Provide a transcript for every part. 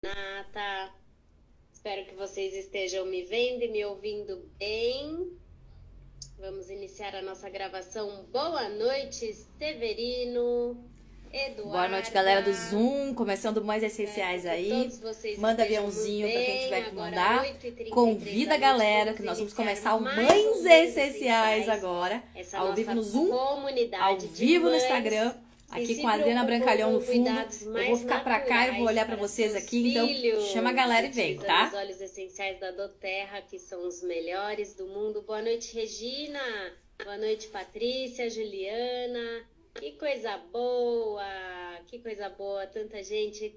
Renata. Espero que vocês estejam me vendo e me ouvindo bem. Vamos iniciar a nossa gravação. Boa noite, Severino, Boa noite, galera do Eduarda. Zoom. Começando mais Espero essenciais que aí. todos vocês Manda estejam aviãozinho pra quem bem. tiver que Agora, mandar. 8h33 Convida a da noite, galera que nós vamos iniciar começar o mais Mães Mães Essenciais agora. essa Ao vivo no nossa Zoom, ao comunidade de vivo no mães Instagram. que Aqui se com a Adriana preocupam Brancalhão no com fundo. cuidados Eu vou mais ficar pra cá e vou naturais olhar pra para vocês seus aqui. Então, filhos, chama a galera e vem, utilizando os tá? óleos essenciais da doTERRA, que são os melhores do mundo. Boa noite, Regina. Boa noite, Patrícia, Juliana. Que coisa boa, que coisa boa. Tanta gente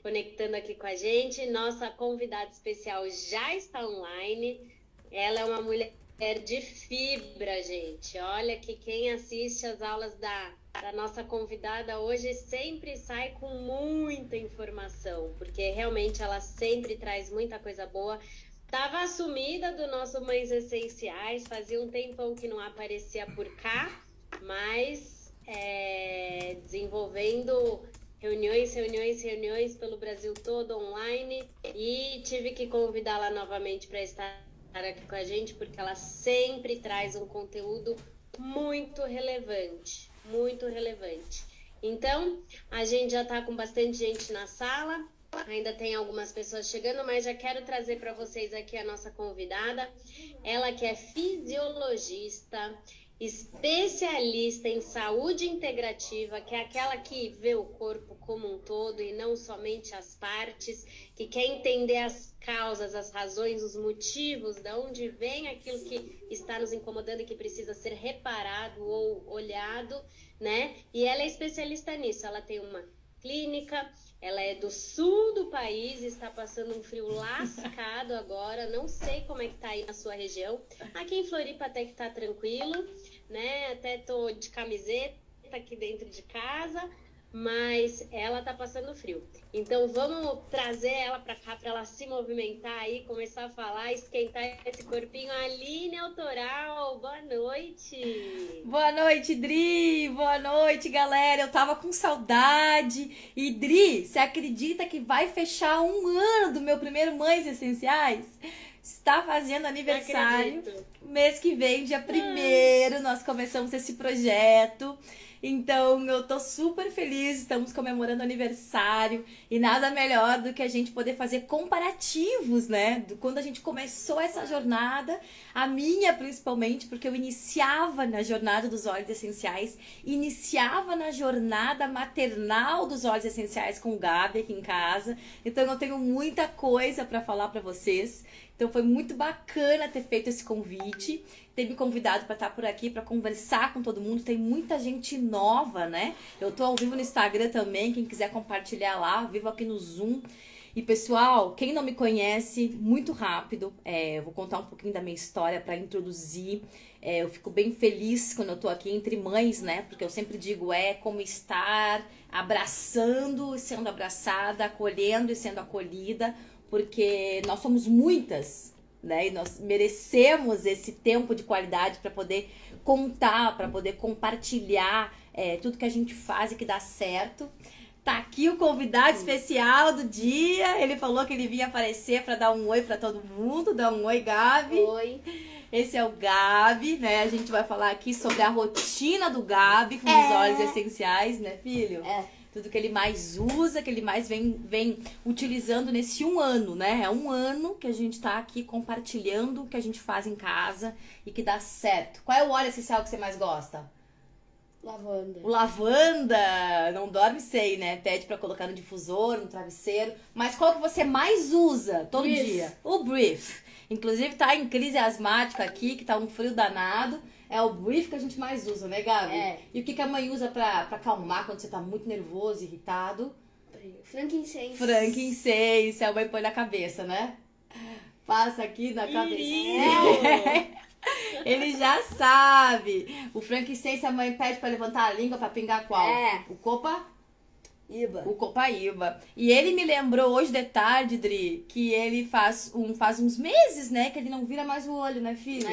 conectando aqui com a gente. Nossa convidada especial já está online. Ela é uma mulher de fibra, gente. Olha que quem assiste as aulas da nossa convidada hoje sempre sai com muita informação, porque realmente ela sempre traz muita coisa boa. Estava assumida do nosso Mães Essenciais, fazia um tempão que não aparecia por cá, mas desenvolvendo reuniões pelo Brasil todo online, e tive que convidá-la novamente para estar aqui com a gente, porque ela sempre traz um conteúdo muito relevante, muito relevante. Então, a gente já está com bastante gente na sala, ainda tem algumas pessoas chegando, mas já quero trazer para vocês aqui a nossa convidada, ela que é fisiologista, especialista em saúde integrativa, que é aquela que vê o corpo como um todo e não somente as partes, que quer entender as causas, as razões, os motivos, de onde vem aquilo que está nos incomodando e que precisa ser reparado ou olhado, né? E ela é especialista nisso, ela tem uma clínica, ela é do sul do país, está passando um frio lascado agora, não sei como é que tá aí na sua região. Aqui em Floripa até que tá tranquilo, né? Até tô de camiseta aqui dentro de casa, mas ela tá passando frio. Então vamos trazer ela para cá para ela se movimentar aí, começar a falar, esquentar esse corpinho. Aline Autoral, boa noite. Boa noite, Dri! Boa noite, galera! Eu tava com saudade. E, Dri, você acredita que vai fechar um ano do meu primeiro Mães Essenciais? Está fazendo aniversário. Mês que vem, dia 1º, nós começamos esse projeto. Então, eu tô super feliz, estamos comemorando o aniversário e nada melhor do que a gente poder fazer comparativos, né? Do quando a gente começou essa jornada, a minha principalmente, porque eu iniciava na jornada dos óleos essenciais, iniciava na jornada maternal dos óleos essenciais com o Gabi aqui em casa. Então, eu tenho muita coisa para falar para vocês. Então, foi muito bacana ter feito esse convite, ter me convidado para estar por aqui, para conversar com todo mundo. Tem muita gente nova, né? Eu tô ao vivo no Instagram também, quem quiser compartilhar lá, ao vivo aqui no Zoom. E, pessoal, quem não me conhece, muito rápido, eu vou contar um pouquinho da minha história para introduzir. Eu fico bem feliz quando eu tô aqui entre mães, né? Porque eu sempre digo, como estar abraçando e sendo abraçada, acolhendo e sendo acolhida, porque nós somos muitas, né? E nós merecemos esse tempo de qualidade para poder contar, para poder compartilhar tudo que a gente faz e que dá certo. Tá aqui o convidado especial do dia. Ele falou que ele vinha aparecer para dar um oi para todo mundo. Dá um oi, Gabi. Oi. Esse é o Gabi, né? A gente vai falar aqui sobre a rotina do Gabi com os óleos essenciais, né, filho? Tudo que ele mais usa, que ele mais vem utilizando nesse um ano, né? É um ano que a gente tá aqui compartilhando o que a gente faz em casa e que dá certo. Qual é o óleo essencial que você mais gosta? Lavanda. O lavanda! Não dorme sem, né? Pede pra colocar no difusor, no travesseiro. Mas qual que você mais usa todo dia? O Brief. Inclusive tá em crise asmática aqui, que tá um frio danado. É o Brief que a gente mais usa, né, Gabi? E o que a mãe usa pra acalmar quando você tá muito nervoso, irritado? Frankincense. Frankincense. A mãe põe na cabeça, né? Passa aqui na cabeça. Ele já sabe. O frankincense, a mãe pede pra levantar a língua pra pingar qual? O Iba. O Copaíba. E ele me lembrou hoje de tarde, Dri, que ele faz uns meses, né, que ele não vira mais o olho, né, filho?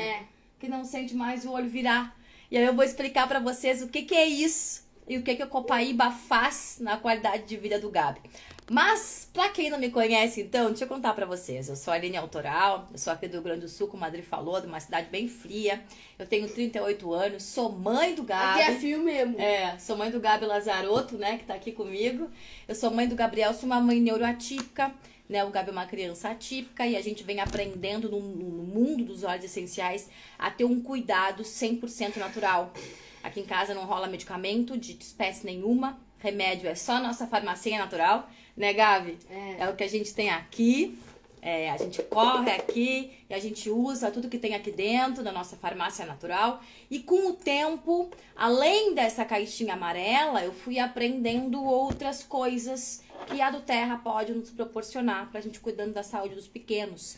Que não sente mais o olho virar. E aí eu vou explicar pra vocês o que é isso e o que o Copaíba faz na qualidade de vida do Gabi. Mas, pra quem não me conhece, então, deixa eu contar pra vocês. Eu sou a Aline Autoral, eu sou aqui do Rio Grande do Sul, como a Adri falou, de uma cidade bem fria. Eu tenho 38 anos, sou mãe do Gabi. Aqui é fio mesmo. Sou mãe do Gabi Lazarotto, né, que tá aqui comigo. Eu sou mãe do Gabriel, sou uma mãe neuroatípica, né, o Gabi é uma criança atípica e a gente vem aprendendo no mundo dos óleos essenciais a ter um cuidado 100% natural. Aqui em casa não rola medicamento de espécie nenhuma, remédio é só nossa farmacinha natural, né, Gabi? É o que a gente tem aqui. A gente corre aqui e a gente usa tudo que tem aqui dentro da nossa farmácia natural. E com o tempo, além dessa caixinha amarela, eu fui aprendendo outras coisas que a do Terra pode nos proporcionar pra gente cuidando da saúde dos pequenos.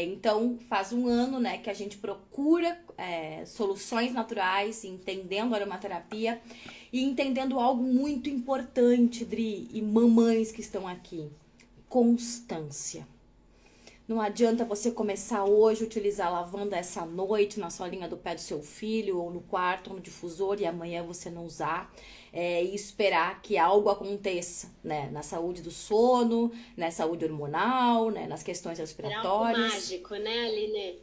Então, faz um ano, né, que a gente procura soluções naturais, entendendo a aromaterapia e entendendo algo muito importante, Dri, e mamães que estão aqui. Constância. Não adianta você começar hoje a utilizar a lavanda essa noite na solinha do pé do seu filho ou no quarto ou no difusor e amanhã você não usar e esperar que algo aconteça, né? Na saúde do sono, na saúde hormonal, né? Nas questões respiratórias. Algo mágico, né, Aline?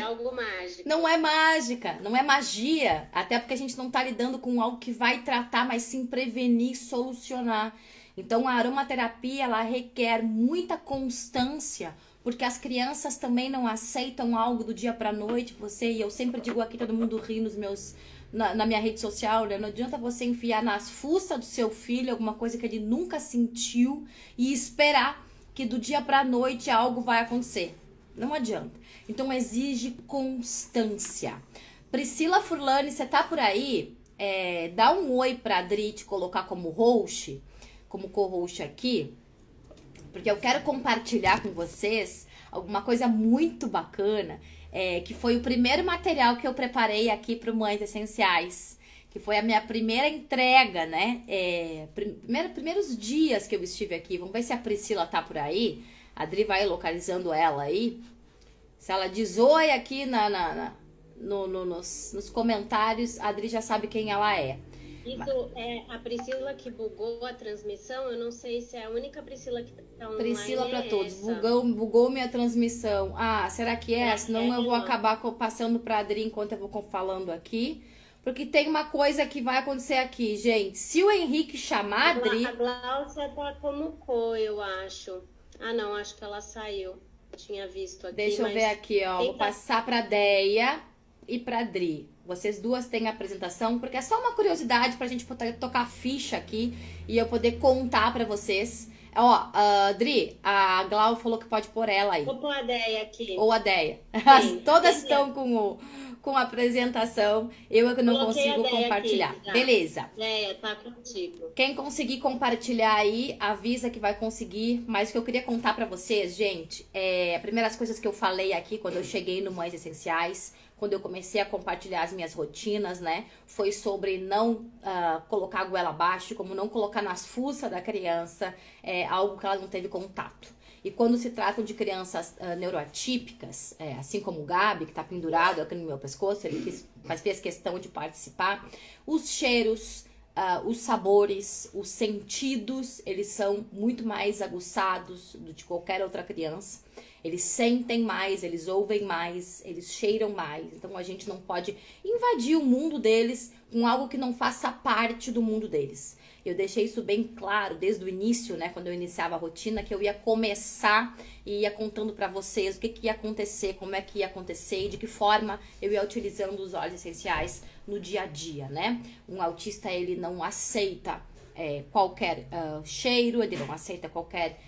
Algo mágico. Não é mágica, não é magia, até porque a gente não tá lidando com algo que vai tratar, mas sim prevenir, solucionar. Então a aromaterapia, ela requer muita constância, porque as crianças também não aceitam algo do dia pra noite. E eu sempre digo aqui, todo mundo ri na minha rede social, né? Não adianta você enfiar nas fuças do seu filho alguma coisa que ele nunca sentiu e esperar que do dia pra noite algo vai acontecer. Não adianta. Então exige constância. Priscila Furlani, você tá por aí? Dá um oi pra Adri te colocar como host, como co-host aqui, porque eu quero compartilhar com vocês alguma coisa muito bacana, que foi o primeiro material que eu preparei aqui para Mães Essenciais, que foi a minha primeira entrega, né? Primeiros dias que eu estive aqui. Vamos ver se a Priscila tá por aí. A Adri vai localizando ela aí. Se ela diz oi aqui nos comentários, a Adri já sabe quem ela é. Isso é a Priscila que bugou a transmissão. Eu não sei se é a única Priscila que tá online. Priscila para todos. Bugou minha transmissão. Será que é? Senão eu vou acabar passando para a Adri enquanto eu vou falando aqui. Porque tem uma coisa que vai acontecer aqui, gente. Se o Henrique chamar a Adri... A Gláucia tá como eu acho. Não, acho que ela saiu. Eu tinha visto aqui. Deixa eu ver aqui, ó. Vou passar para a Deia e para a Adri. Vocês duas têm a apresentação, porque é só uma curiosidade pra gente poder tocar ficha aqui e eu poder contar pra vocês. Adri, a Glau falou que pode pôr ela aí. Vou pôr a Deia aqui. Ou a Deia. Todas estão com a apresentação. Eu é que não consigo compartilhar. Aqui, tá. Beleza. Deia, tá contigo. Quem conseguir compartilhar aí, avisa que vai conseguir. Mas o que eu queria contar pra vocês, gente, as primeiras coisas que eu falei aqui quando eu cheguei no Mães Essenciais, quando eu comecei a compartilhar as minhas rotinas, né? Foi sobre não colocar a goela abaixo, como não colocar nas fuças da criança algo que ela não teve contato. E quando se trata de crianças neuroatípicas, assim como o Gabi, que tá pendurado aqui no meu pescoço, ele fez questão de participar, os cheiros, os sabores, os sentidos, eles são muito mais aguçados do de qualquer outra criança. Eles sentem mais, eles ouvem mais, eles cheiram mais. Então a gente não pode invadir o mundo deles com algo que não faça parte do mundo deles. Eu deixei isso bem claro desde o início, né, quando eu iniciava a rotina, que eu ia começar e ia contando pra vocês o que ia acontecer, como é que ia acontecer e de que forma eu ia utilizando os óleos essenciais no dia a dia, né? Um autista, ele não aceita qualquer cheiro, ele não aceita qualquer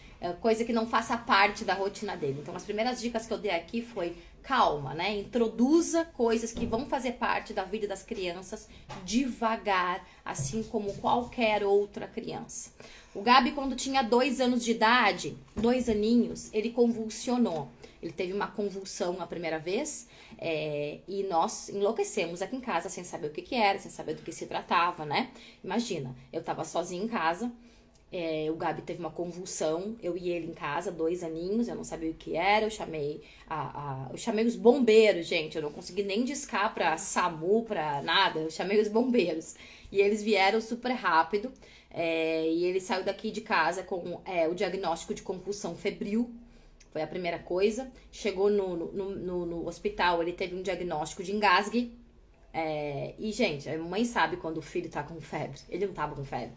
coisa que não faça parte da rotina dele. Então as primeiras dicas que eu dei aqui foi calma, né? Introduza coisas que vão fazer parte da vida das crianças devagar, assim como qualquer outra criança. O Gabi, quando tinha 2 anos de idade, 2 aninhos, ele convulsionou. Ele teve uma convulsão a primeira vez e nós enlouquecemos aqui em casa sem saber o que era, sem saber do que se tratava, né? Imagina, eu tava sozinha em casa, o Gabi teve uma convulsão, eu e ele em casa, 2 aninhos, eu não sabia o que era, eu chamei os bombeiros, gente, eu não consegui nem discar pra SAMU, pra nada, eu chamei os bombeiros. E eles vieram super rápido, E ele saiu daqui de casa com o diagnóstico de convulsão febril. Foi a primeira coisa. Chegou no hospital, ele teve um diagnóstico de engasgue. E, gente, a mãe sabe quando o filho tá com febre. Ele não tava com febre.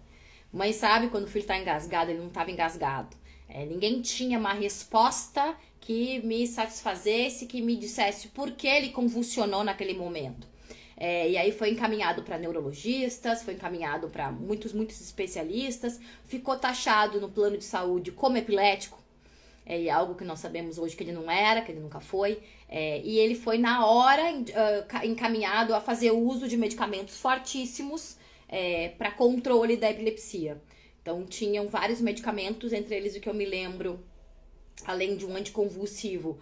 Mãe sabe quando o filho tá engasgado, ele não tava engasgado. Ninguém tinha uma resposta que me satisfazesse, que me dissesse por que ele convulsionou naquele momento. E aí foi encaminhado para neurologistas, foi encaminhado para muitos especialistas, ficou taxado no plano de saúde como epilético, algo que nós sabemos hoje que ele não era, que ele nunca foi, e ele foi na hora encaminhado a fazer uso de medicamentos fortíssimos para controle da epilepsia. Então tinham vários medicamentos, entre eles o que eu me lembro, além de um anticonvulsivo,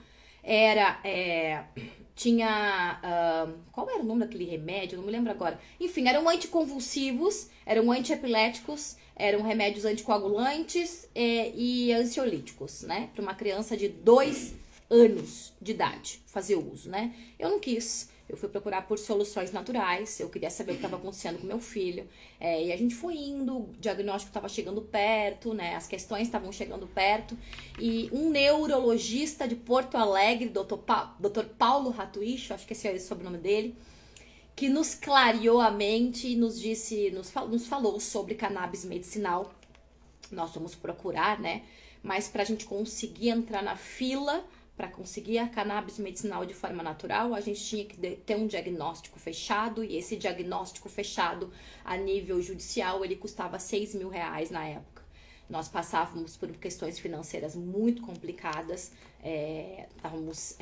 qual era o nome daquele remédio? Eu não me lembro agora. Enfim, eram anticonvulsivos, eram antiepiléticos, eram remédios anticoagulantes e ansiolíticos, né? Para uma criança de 2 anos de idade fazer uso, né? Eu não quis. Eu fui procurar por soluções naturais, eu queria saber o que estava acontecendo com meu filho. E a gente foi indo, o diagnóstico estava chegando perto, né? As questões estavam chegando perto. E um neurologista de Porto Alegre, Dr. Paulo Ratuicho, acho que esse é o sobrenome dele, que nos clareou a mente e nos falou sobre cannabis medicinal. Nós fomos procurar, né? Mas para a gente conseguir entrar na fila, para conseguir a cannabis medicinal de forma natural, a gente tinha que ter um diagnóstico fechado, e esse diagnóstico fechado a nível judicial, ele custava R$6.000 na época. Nós passávamos por questões financeiras muito complicadas, estávamos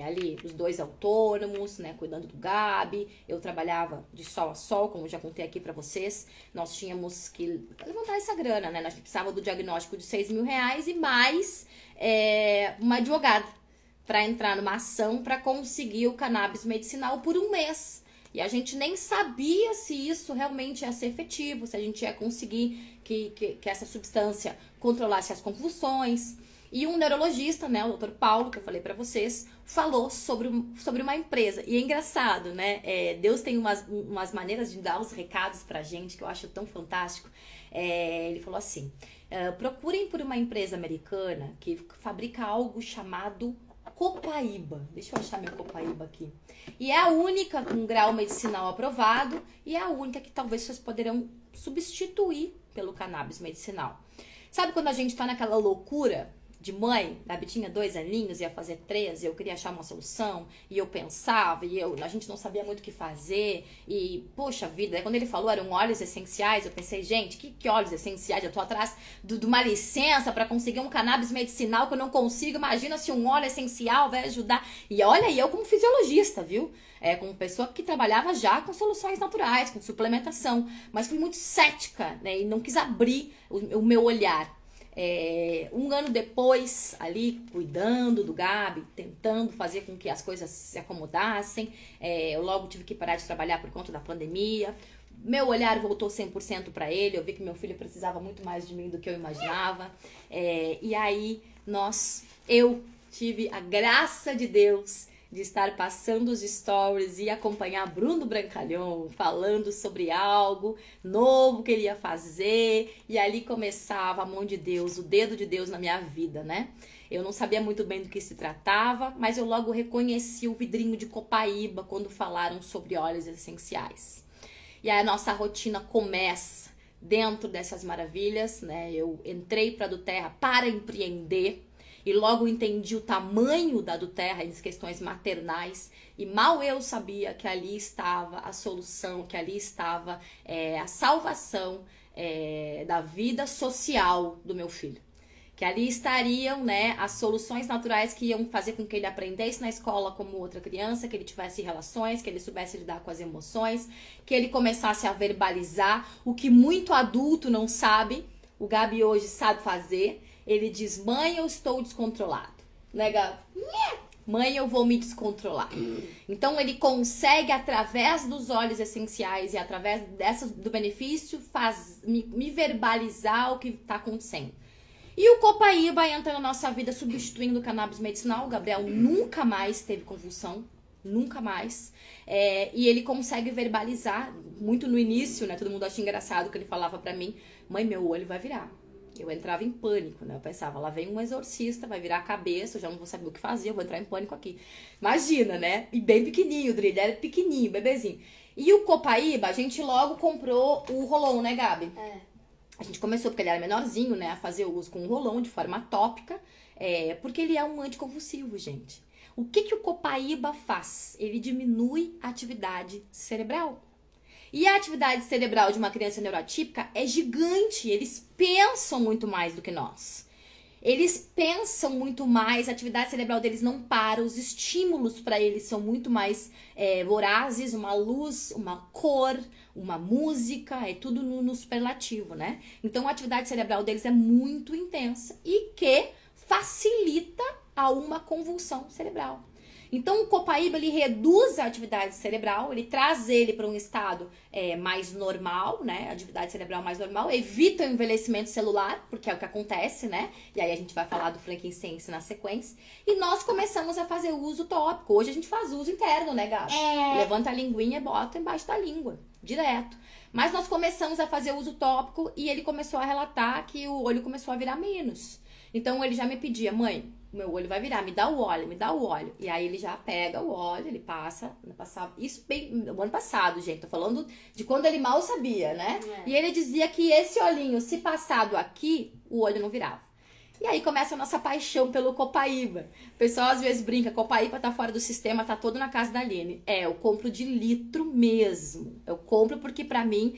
ali os 2 autônomos, né, cuidando do Gabi, eu trabalhava de sol a sol, como já contei aqui para vocês, nós tínhamos que levantar essa grana, né, nós precisávamos do diagnóstico de R$6.000 e mais uma advogada, para entrar numa ação para conseguir o cannabis medicinal por 1 mês. E a gente nem sabia se isso realmente ia ser efetivo, se a gente ia conseguir que essa substância controlasse as convulsões. E um neurologista, né, o Dr. Paulo, que eu falei para vocês, falou sobre uma empresa. E é engraçado, né? Deus tem umas maneiras de dar os recados pra gente que eu acho tão fantástico. Ele falou assim, procurem por uma empresa americana que fabrica algo chamado Copaíba. Deixa eu achar meu Copaíba aqui. E é a única com grau medicinal aprovado e é a única que talvez vocês poderão substituir pelo cannabis medicinal. Sabe quando a gente tá naquela loucura de mãe, a tinha 2 aninhos, ia fazer 3, e eu queria achar uma solução, e eu pensava, a gente não sabia muito o que fazer, e poxa vida, aí quando ele falou eram óleos essenciais, eu pensei, gente, que óleos essenciais? Eu tô atrás de uma licença para conseguir um cannabis medicinal que eu não consigo, imagina se um óleo essencial vai ajudar. E olha, eu como fisiologista, viu? Como pessoa que trabalhava já com soluções naturais, com suplementação, mas fui muito cética, né, e não quis abrir o meu olhar. 1 ano depois, ali, cuidando do Gabi, tentando fazer com que as coisas se acomodassem, eu logo tive que parar de trabalhar por conta da pandemia. Meu olhar voltou 100% para ele, eu vi que meu filho precisava muito mais de mim do que eu imaginava. E aí, eu tive a graça de Deus de estar passando os stories e acompanhar Bruno Brancalhão falando sobre algo novo que ele ia fazer, e ali começava a mão de Deus, o dedo de Deus na minha vida, né? Eu não sabia muito bem do que se tratava, mas eu logo reconheci o vidrinho de Copaíba quando falaram sobre óleos essenciais. E aí a nossa rotina começa dentro dessas maravilhas, né? Eu entrei para a do Terra para empreender, e logo entendi o tamanho da do Terra em questões maternais, e mal eu sabia que ali estava a solução, que ali estava a salvação da vida social do meu filho. Que ali estariam, né, as soluções naturais que iam fazer com que ele aprendesse na escola como outra criança, que ele tivesse relações, que ele soubesse lidar com as emoções, que ele começasse a verbalizar o que muito adulto não sabe. O Gabi hoje sabe fazer. Ele diz, mãe, eu estou descontrolado. Né, Gabi? Mãe, eu vou me descontrolar. Então, ele consegue, através dos óleos essenciais e através do benefício, me verbalizar o que está acontecendo. E o Copaíba entra na nossa vida substituindo o cannabis medicinal. O Gabriel nunca mais teve convulsão. Nunca mais. E ele consegue verbalizar, muito no início, né? Todo mundo acha engraçado que ele falava pra mim, Mãe, meu olho vai virar. Eu entrava em pânico, né? Eu pensava, lá vem um exorcista, vai virar a cabeça, eu já não vou saber o que fazer, eu vou entrar em pânico aqui. Imagina, né? E bem pequenininho, o Dri, ele era pequenininho, bebezinho. E o Copaíba, a gente logo comprou o Rolon, né, Gabi? A gente começou, porque ele era menorzinho, né, a fazer uso com o Rolon de forma tópica, porque ele é um anticonvulsivo, gente. O que o Copaíba faz? Ele diminui a atividade cerebral. E a atividade cerebral de uma criança neurotípica é gigante. Eles pensam muito mais do que nós. Eles pensam muito mais, a atividade cerebral deles não para, os estímulos para eles são muito mais vorazes, uma luz, uma cor, uma música, é tudo no superlativo, né? Então a atividade cerebral deles é muito intensa e que facilita a uma convulsão cerebral. Então o Copaíba, ele reduz a atividade cerebral, ele traz ele para um estado mais normal, né? Atividade cerebral mais normal, evita o envelhecimento celular, porque é o que acontece, né? E aí a gente vai falar do frankincense na sequência. E nós começamos a fazer uso tópico. Hoje a gente faz uso interno, né, Gabi? Levanta a linguinha e bota embaixo da língua, direto. Mas nós começamos a fazer uso tópico e ele começou a relatar que o olho começou a virar menos. Então ele já me pedia, mãe, meu olho vai virar, me dá o óleo, me dá o óleo. E aí ele já pega o óleo, ele passa, isso bem no ano passado, gente, tô falando de quando ele mal sabia, né? E ele dizia que esse olhinho, se passado aqui, o olho não virava. E aí começa a nossa paixão pelo Copaíba. O pessoal às vezes brinca, Copaíba tá fora do sistema, tá todo na casa da Aline. Eu compro de litro mesmo. Eu compro porque pra mim...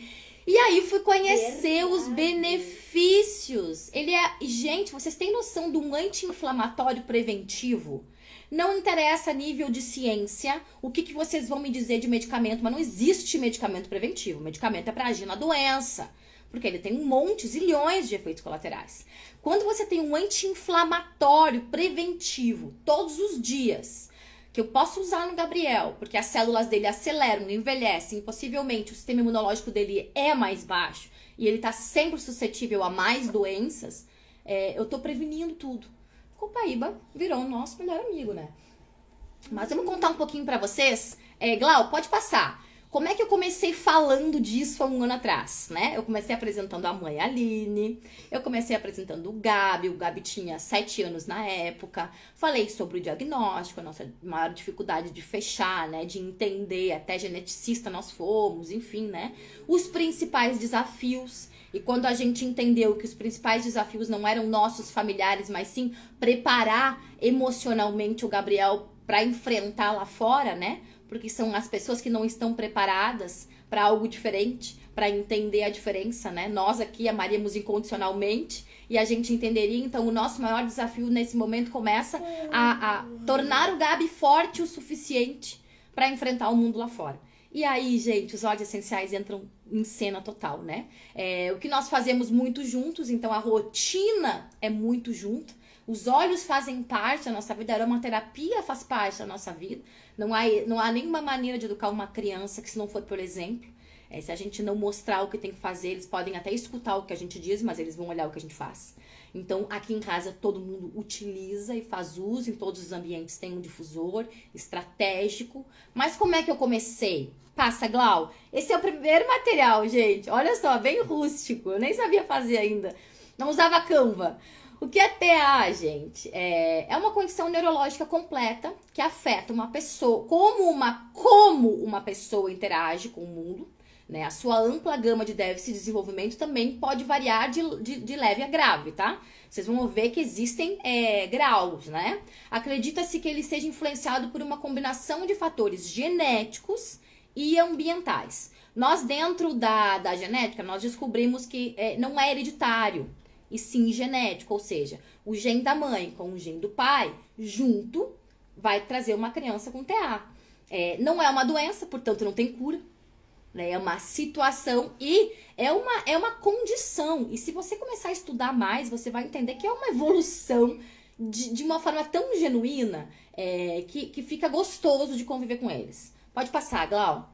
E aí fui conhecer os benefícios. Ele gente, vocês têm noção de um anti-inflamatório preventivo? Não interessa nível de ciência, o que vocês vão me dizer de medicamento, mas não existe medicamento preventivo. O medicamento é para agir na doença, porque ele tem um monte, zilhões de efeitos colaterais. Quando você tem um anti-inflamatório preventivo todos os dias, que eu posso usar no Gabriel, porque as células dele aceleram, envelhecem, e possivelmente o sistema imunológico dele é mais baixo, e ele tá sempre suscetível a mais doenças, eu tô prevenindo tudo. O Copaíba virou o nosso melhor amigo, né? Mas vamos contar um pouquinho pra vocês. Glau, pode passar. Como é que eu comecei falando disso há um ano atrás, né? Eu comecei apresentando a mãe Aline, eu comecei apresentando o Gabi tinha 7 anos na época, falei sobre o diagnóstico, a nossa maior dificuldade de fechar, né, de entender, até geneticista nós fomos, enfim, né, os principais desafios. E quando a gente entendeu que os principais desafios não eram nossos familiares, mas sim preparar emocionalmente o Gabriel para enfrentar lá fora, né? Porque são as pessoas que não estão preparadas para algo diferente, para entender a diferença, né? Nós aqui amaríamos incondicionalmente e a gente entenderia. Então, o nosso maior desafio nesse momento começa a tornar o Gabi forte o suficiente para enfrentar o mundo lá fora. E aí, gente, os óleos essenciais entram em cena total, né? O que nós fazemos muito juntos, então a rotina é muito junta. Os óleos fazem parte da nossa vida, a aromaterapia faz parte da nossa vida. Não há nenhuma maneira de educar uma criança que se não for por exemplo. Se a gente não mostrar o que tem que fazer, eles podem até escutar o que a gente diz, mas eles vão olhar o que a gente faz. Então, aqui em casa, todo mundo utiliza e faz uso, em todos os ambientes tem um difusor estratégico. Mas como é que eu comecei? Passa, Glau. Esse é o primeiro material, gente. Olha só, bem rústico. Eu nem sabia fazer ainda. Não usava Canva. O que é TEA, gente? É uma condição neurológica completa que afeta uma pessoa, como uma pessoa interage com o mundo, né? A sua ampla gama de déficit de desenvolvimento também pode variar de leve a grave, tá? Vocês vão ver que existem graus, né? Acredita-se que ele seja influenciado por uma combinação de fatores genéticos e ambientais. Nós, dentro da genética, nós descobrimos que não é hereditário, e sim genético, ou seja, o gene da mãe com o gene do pai, junto, vai trazer uma criança com TA. Não é uma doença, portanto não tem cura, né? É uma situação e é uma condição. E se você começar a estudar mais, você vai entender que é uma evolução de uma forma tão genuína que fica gostoso de conviver com eles. Pode passar, Glau.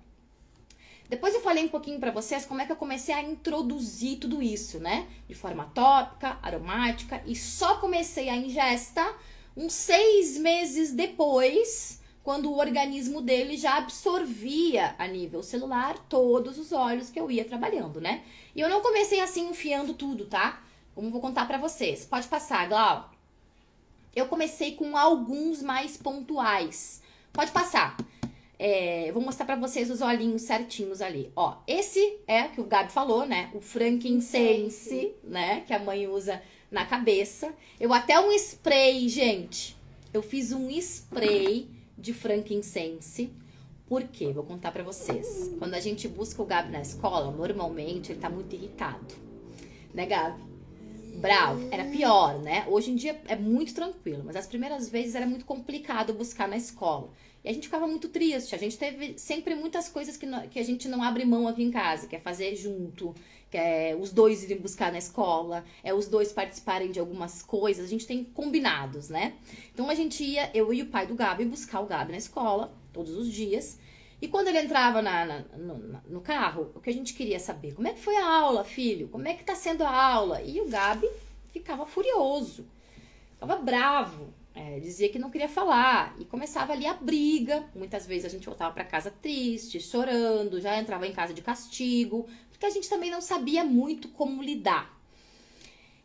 Depois eu falei um pouquinho pra vocês como é que eu comecei a introduzir tudo isso, né? De forma tópica, aromática, e só comecei a ingesta uns 6 meses depois, quando o organismo dele já absorvia a nível celular todos os óleos que eu ia trabalhando, né? E eu não comecei assim enfiando tudo, tá? Como eu vou contar pra vocês. Pode passar, Glau. Eu comecei com alguns mais pontuais. Pode passar. Eu vou mostrar pra vocês os olhinhos certinhos ali. Ó, esse é o que o Gabi falou, né? O frankincense, né? Que a mãe usa na cabeça. Eu até um spray, gente. Eu fiz um spray de frankincense. Por quê? Vou contar pra vocês. Quando a gente busca o Gabi na escola, normalmente ele tá muito irritado. Né, Gabi? Bravo. Era pior, né? Hoje em dia é muito tranquilo, mas as primeiras vezes era muito complicado buscar na escola. E a gente ficava muito triste. A gente teve sempre muitas coisas que a gente não abre mão aqui em casa, que é fazer junto, que é os dois irem buscar na escola, é os dois participarem de algumas coisas. A gente tem combinados, né? Então a gente ia, eu e o pai do Gabi, buscar o Gabi na escola todos os dias. E quando ele entrava no carro, o que a gente queria saber? Como é que foi a aula, filho? Como é que tá sendo a aula? E o Gabi ficava furioso, ficava bravo, dizia que não queria falar. E começava ali a briga. Muitas vezes a gente voltava para casa triste, chorando, já entrava em casa de castigo, porque a gente também não sabia muito como lidar.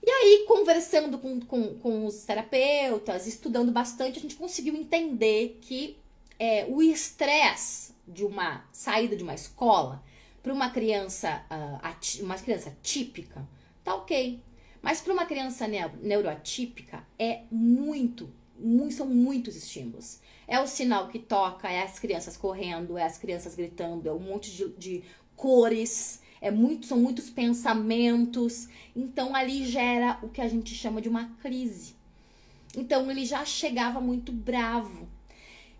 E aí, conversando com os terapeutas, estudando bastante, a gente conseguiu entender que o estresse de uma saída de uma escola para uma criança típica, tá ok. Mas para uma criança neuroatípica são muitos estímulos. É o sinal que toca, é as crianças correndo, é as crianças gritando, é um monte de cores, são muitos pensamentos. Então ali gera o que a gente chama de uma crise. Então ele já chegava muito bravo.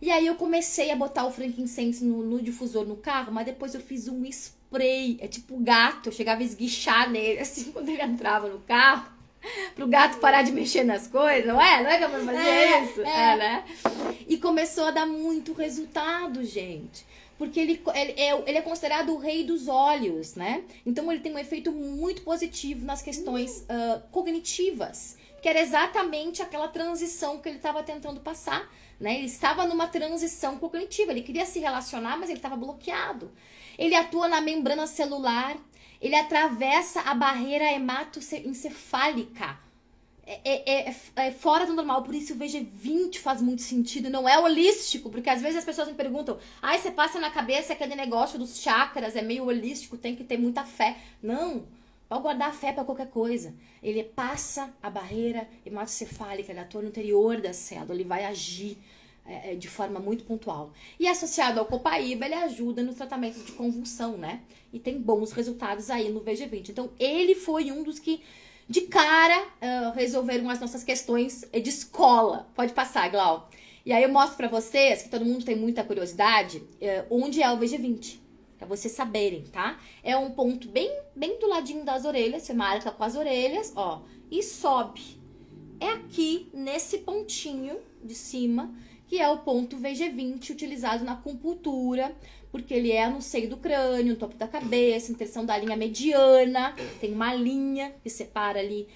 E aí eu comecei a botar o frankincense no difusor no carro, mas depois eu fiz um spray, é tipo gato, eu chegava a esguichar nele, assim, quando ele entrava no carro, pro gato parar de mexer nas coisas, não é? Não é que eu vou fazer isso? Né? E começou a dar muito resultado, gente. Porque ele é considerado o rei dos óleos, né? Então ele tem um efeito muito positivo nas questões cognitivas, que era exatamente aquela transição que ele estava tentando passar. Né? Ele estava numa transição cognitiva, ele queria se relacionar, mas ele estava bloqueado. Ele atua na membrana celular, ele atravessa a barreira hematoencefálica. É fora do normal, por isso o VG20 faz muito sentido, não é holístico, porque às vezes as pessoas me perguntam, você passa na cabeça aquele negócio dos chakras, é meio holístico, tem que ter muita fé. Não, pode guardar a fé para qualquer coisa. Ele passa a barreira hematoencefálica, ele atua no interior da célula, ele vai agir de forma muito pontual. E associado ao copaíba, ele ajuda nos tratamentos de convulsão, né? E tem bons resultados aí no VG20. Então, ele foi um dos que, de cara, resolveram as nossas questões de escola. Pode passar, Glau. E aí eu mostro pra vocês, que todo mundo tem muita curiosidade, onde é o VG20. Pra vocês saberem, tá? É um ponto bem do ladinho das orelhas, você marca com as orelhas, ó, e sobe. É aqui, nesse pontinho de cima, que é o ponto VG20 utilizado na acupuntura, porque ele é no seio do crânio, no topo da cabeça, inserção da linha mediana, tem uma linha que separa ali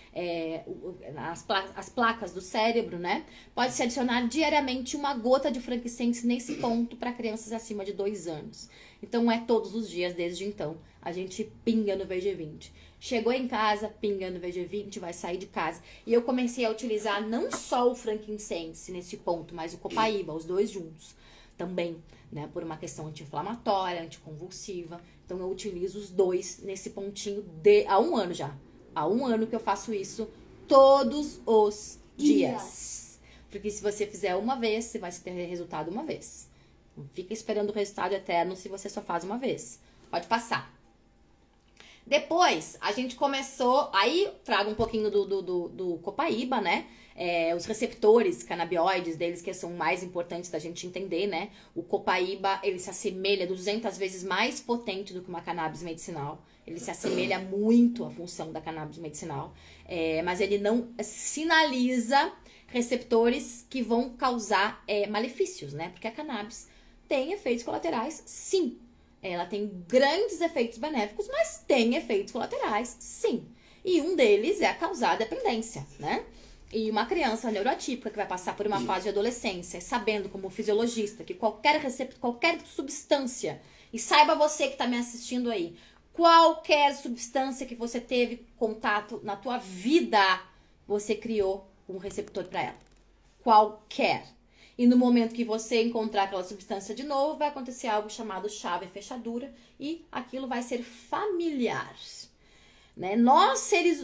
as placas do cérebro, né? Pode-se adicionar diariamente uma gota de frankincense nesse ponto para crianças acima de 2 anos. Então é todos os dias desde então, a gente pinga no VG20. Chegou em casa, pinga no VG20, vai sair de casa. E eu comecei a utilizar não só o frankincense nesse ponto, mas o copaíba, os dois juntos também, né? Por uma questão anti-inflamatória, anticonvulsiva. Então eu utilizo os dois nesse pontinho há 1 ano já. Há 1 ano que eu faço isso todos os dias. Porque se você fizer uma vez, você vai ter resultado uma vez. Não fica esperando o resultado eterno se você só faz uma vez. Pode passar. Depois, a gente começou... Aí, trago um pouquinho do copaíba, né? Os receptores canabinoides deles, que são mais importantes da gente entender, né? O copaíba, ele se assemelha 200 vezes mais potente do que uma cannabis medicinal. Ele se assemelha muito à função da cannabis medicinal. Mas ele não sinaliza receptores que vão causar malefícios, né? Porque a cannabis tem efeitos colaterais, sim. Ela tem grandes efeitos benéficos, mas tem efeitos colaterais, sim. E um deles é causar dependência, né? E uma criança neuroatípica que vai passar por uma fase de adolescência, sabendo como fisiologista que qualquer substância, e saiba você que tá me assistindo aí, qualquer substância que você teve contato na tua vida, você criou um receptor para ela. Qualquer. E no momento que você encontrar aquela substância de novo, vai acontecer algo chamado chave e fechadura e aquilo vai ser familiar. Né? Nós seres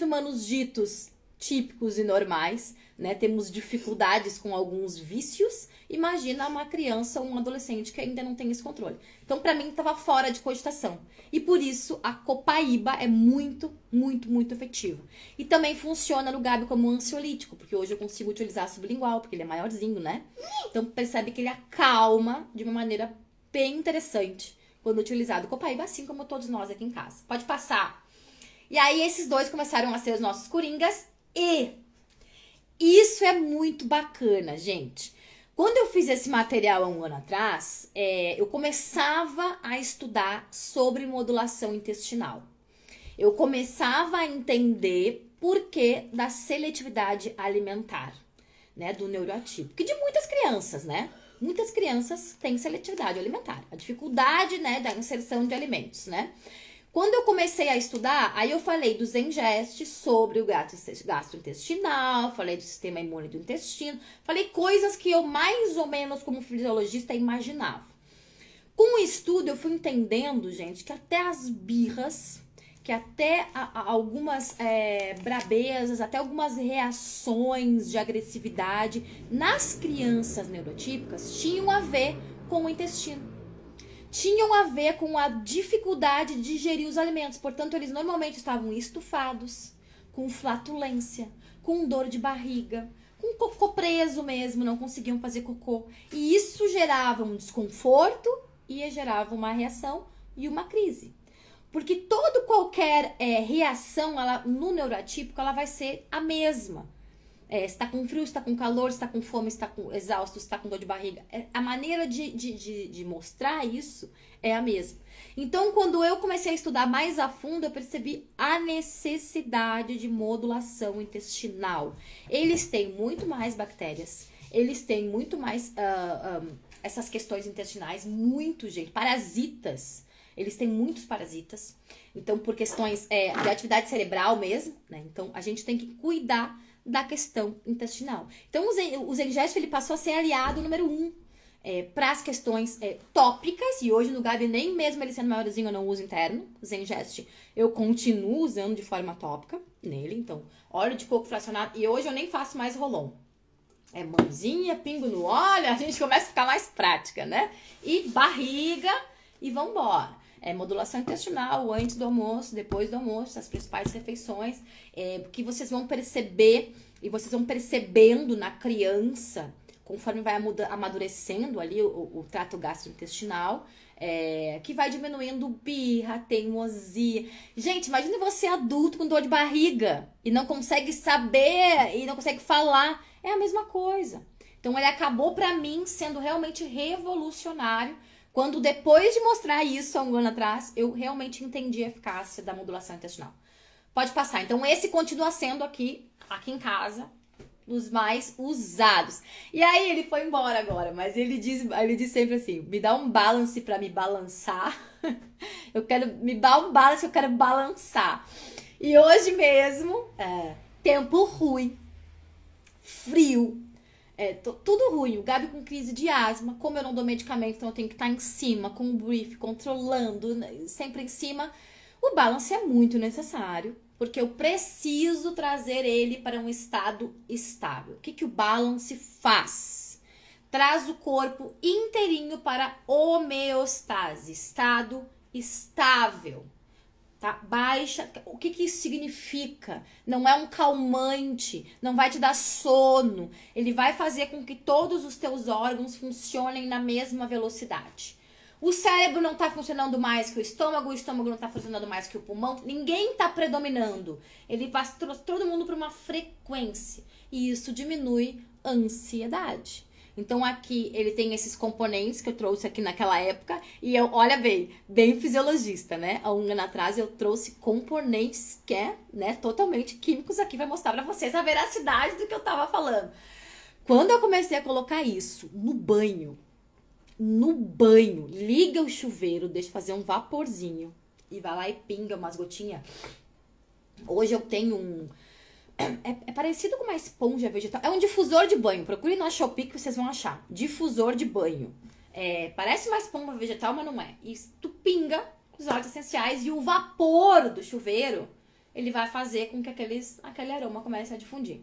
humanos ditos típicos e normais, né, temos dificuldades com alguns vícios. Imagina uma criança ou um adolescente que ainda não tem esse controle. Então, para mim, estava fora de cogitação. E por isso, a copaíba é muito, muito, muito efetiva. E também funciona no Gabi como ansiolítico, porque hoje eu consigo utilizar sublingual, porque ele é maiorzinho, né? Então, percebe que ele acalma de uma maneira bem interessante quando utilizado copaíba, assim como todos nós aqui em casa. Pode passar. E aí, esses dois começaram a ser os nossos coringas. E isso é muito bacana, gente. Quando eu fiz esse material há um ano atrás, eu começava a estudar sobre modulação intestinal. Eu começava a entender por que da seletividade alimentar, né, do neuroatipo. Que de muitas crianças, né? Muitas crianças têm seletividade alimentar. A dificuldade, né, da inserção de alimentos, né? Quando eu comecei a estudar, aí eu falei do Zengest sobre o gastrointestinal, falei do sistema imune do intestino, falei coisas que eu mais ou menos como fisiologista imaginava. Com o estudo eu fui entendendo, gente, que até as birras, que até algumas brabezas, até algumas reações de agressividade nas crianças neurotípicas tinham a ver com o intestino. Tinham a ver com a dificuldade de digerir os alimentos. Portanto, eles normalmente estavam estufados, com flatulência, com dor de barriga, com cocô preso mesmo, não conseguiam fazer cocô. E isso gerava um desconforto e gerava uma reação e uma crise. Porque qualquer reação no neuroatípico, ela vai ser a mesma. Se tá com frio, se tá com calor, se tá com fome, se tá com exausto, se tá com dor de barriga. A maneira de mostrar isso é a mesma. Então, quando eu comecei a estudar mais a fundo, eu percebi a necessidade de modulação intestinal. Eles têm muito mais bactérias, eles têm muito mais essas questões intestinais, gente, parasitas. Eles têm muitos parasitas. Então, por questões de atividade cerebral mesmo, né? Então, a gente tem que cuidar da questão intestinal. Então, o Zengest, ele passou a ser aliado número 1 para as questões tópicas, e hoje no Gabi, nem mesmo ele sendo maiorzinho, eu não uso interno. O Zengest eu continuo usando de forma tópica nele, então, óleo de coco fracionado, e hoje eu nem faço mais rolon. Mãozinha, pingo no óleo, a gente começa a ficar mais prática, né? E barriga, e vambora. Modulação intestinal, antes do almoço, depois do almoço, as principais refeições, que vocês vão perceber e vocês vão percebendo na criança, conforme vai amadurecendo ali o trato gastrointestinal, que vai diminuindo birra, teimosia. Gente, imagine você adulto com dor de barriga e não consegue saber e não consegue falar. É a mesma coisa. Então ele acabou pra mim sendo realmente revolucionário. Quando depois de mostrar isso há um ano atrás, eu realmente entendi a eficácia da modulação intestinal. Pode passar. Então, esse continua sendo aqui em casa, os mais usados. E aí, ele foi embora agora, mas ele diz sempre assim, me dá um balance pra me balançar. Me dá um balance, eu quero balançar. E hoje mesmo, tempo ruim, frio, tudo ruim. O Gabi com crise de asma, como eu não dou medicamento, então eu tenho que estar em cima, com um brief, controlando, sempre em cima. O balance é muito necessário, porque eu preciso trazer ele para um estado estável. O que o balance faz? Traz o corpo inteirinho para homeostase, estado estável. Tá? Baixa, o que isso significa? Não é um calmante, não vai te dar sono, ele vai fazer com que todos os teus órgãos funcionem na mesma velocidade. O cérebro não tá funcionando mais que o estômago não tá funcionando mais que o pulmão, ninguém tá predominando, ele faz todo mundo para uma frequência, e isso diminui a ansiedade. Então aqui ele tem esses componentes que eu trouxe aqui naquela época. E eu, olha bem fisiologista, né? Há um ano atrás eu trouxe componentes que é, né, totalmente químicos aqui. Vai mostrar pra vocês a veracidade do que eu tava falando. Quando eu comecei a colocar isso no banho, liga o chuveiro, deixa fazer um vaporzinho e vai lá e pinga umas gotinhas. Hoje eu tenho um... É parecido com uma esponja vegetal. É um difusor de banho. Procure na Shopee que vocês vão achar. Difusor de banho. Parece uma esponja vegetal, mas não é. E tu pinga os óleos essenciais e o vapor do chuveiro, ele vai fazer com que aquele aroma comece a difundir.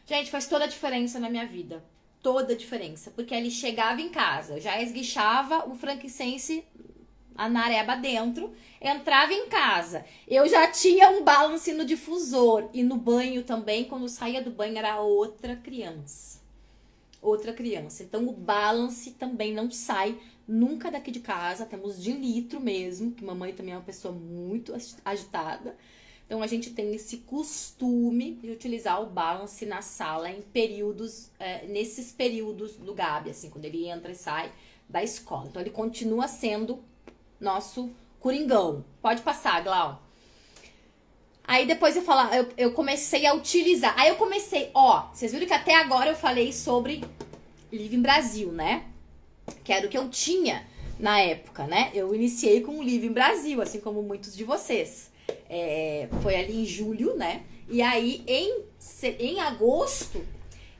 Gente, faz toda a diferença na minha vida. Toda a diferença. Porque ele chegava em casa, eu já esguichava o frankincense, a nareba dentro, entrava em casa. Eu já tinha um balance no difusor. E no banho também, quando saía do banho, era outra criança. Outra criança. Então o balance também não sai nunca daqui de casa. Temos de litro mesmo, que mamãe também é uma pessoa muito agitada. Então a gente tem esse costume de utilizar o balance na sala em períodos, nesses períodos do Gabi, assim, quando ele entra e sai da escola. Então ele continua sendo nosso coringão. Pode passar, Glau. Aí depois eu comecei a utilizar. Aí eu comecei, vocês viram que até agora eu falei sobre Living Brasil, né? Que era o que eu tinha na época, né? Eu iniciei com o Living Brasil, assim como muitos de vocês. Foi ali em julho, né? E aí em agosto